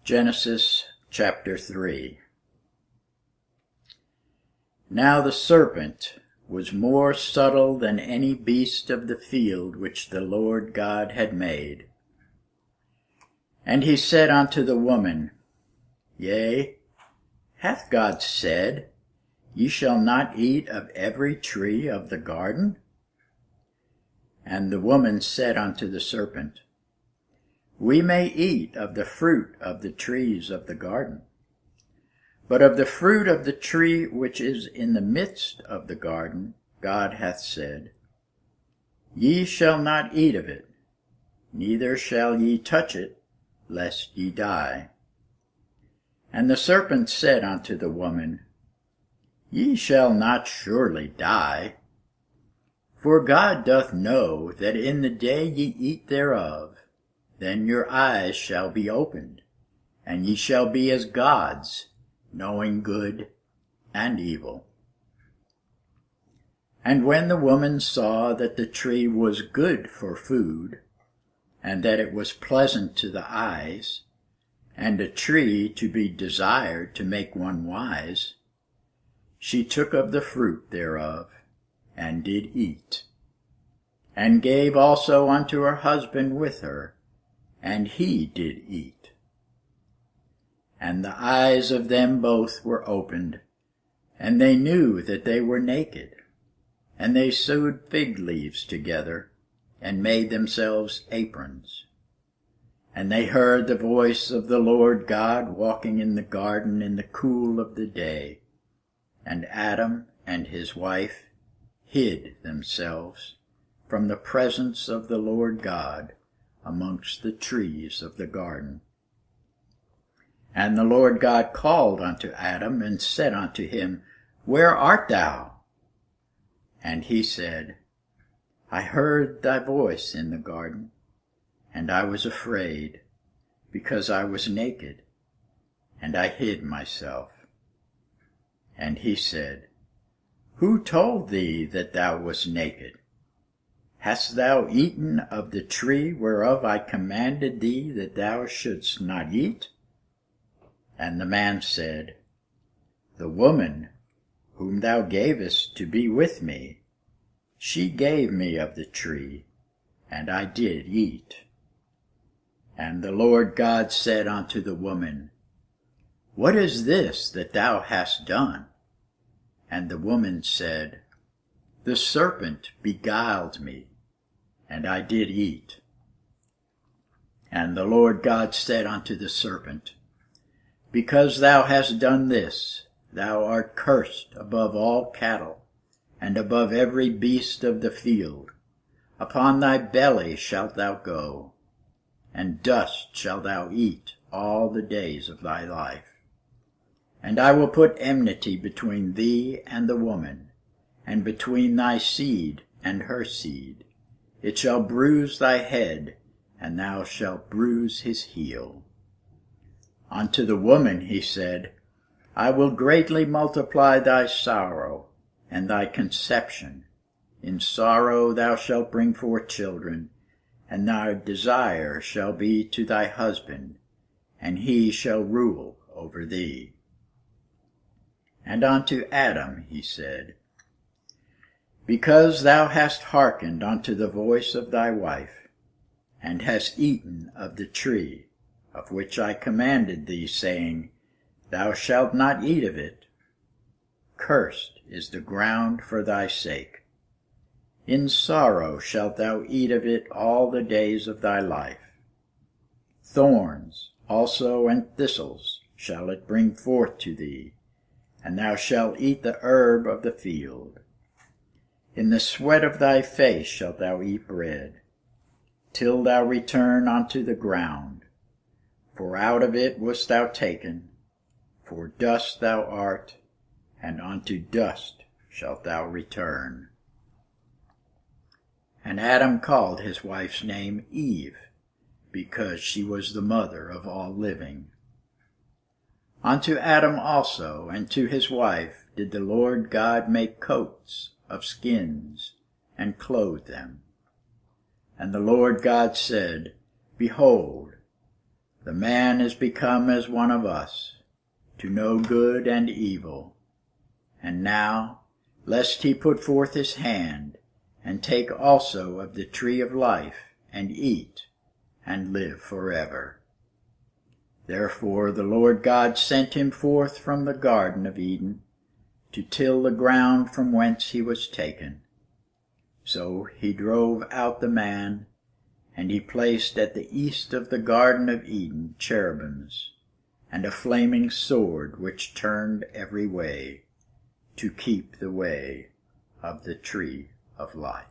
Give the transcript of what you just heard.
Genesis chapter 3. Now the serpent was more subtle than any beast of the field which the Lord God had made. And he said unto the woman, Yea, hath God said, Ye shall not eat of every tree of the garden? And the woman said unto the serpent, We may eat of the fruit of the trees of the garden. But of the fruit of the tree which is in the midst of the garden, God hath said, Ye shall not eat of it, neither shall ye touch it, lest ye die. And the serpent said unto the woman, Ye shall not surely die. For God doth know that in the day ye eat thereof, then your eyes shall be opened, and ye shall be as gods, knowing good and evil. And when the woman saw that the tree was good for food, and that it was pleasant to the eyes, and a tree to be desired to make one wise, she took of the fruit thereof, and did eat, and gave also unto her husband with her, and he did eat. And the eyes of them both were opened, and they knew that they were naked. And they sewed fig leaves together, and made themselves aprons. And they heard the voice of the Lord God walking in the garden in the cool of the day. And Adam and his wife hid themselves from the presence of the Lord God amongst the trees of the garden. And the Lord God called unto Adam, and said unto him, Where art thou? And he said, I heard thy voice in the garden, and I was afraid, because I was naked, and I hid myself. And he said, Who told thee that thou wast naked? Hast thou eaten of the tree whereof I commanded thee that thou shouldst not eat? And the man said, The woman whom thou gavest to be with me, she gave me of the tree, and I did eat. And the Lord God said unto the woman, What is this that thou hast done? And the woman said, The serpent beguiled me, and I did eat. And the Lord God said unto the serpent, Because thou hast done this, thou art cursed above all cattle, and above every beast of the field. Upon thy belly shalt thou go, and dust shalt thou eat all the days of thy life. And I will put enmity between thee and the woman, and between thy seed and her seed. It shall bruise thy head, and thou shalt bruise his heel. Unto the woman he said, I will greatly multiply thy sorrow and thy conception. In sorrow thou shalt bring forth children, and thy desire shall be to thy husband, and he shall rule over thee. And unto Adam he said, Because thou hast hearkened unto the voice of thy wife, and hast eaten of the tree of which I commanded thee, saying, Thou shalt not eat of it, cursed is the ground for thy sake. In sorrow shalt thou eat of it all the days of thy life. Thorns also and thistles shall it bring forth to thee, and thou shalt eat the herb of the field. In the sweat of thy face shalt thou eat bread, till thou return unto the ground. For out of it wast thou taken, for dust thou art, and unto dust shalt thou return. And Adam called his wife's name Eve, because she was the mother of all living. Unto Adam also and to his wife did the Lord God make coats of skins, and clothe them. And the Lord God said, Behold, The man is become as one of us, to know good and evil. And now, lest he put forth his hand, and take also of the tree of life, and eat, and live forever. Therefore the Lord God sent him forth from the Garden of Eden, to till the ground from whence he was taken. So he drove out the man, and he placed at the east of the Garden of Eden cherubims, and a flaming sword which turned every way, to keep the way of the tree of life.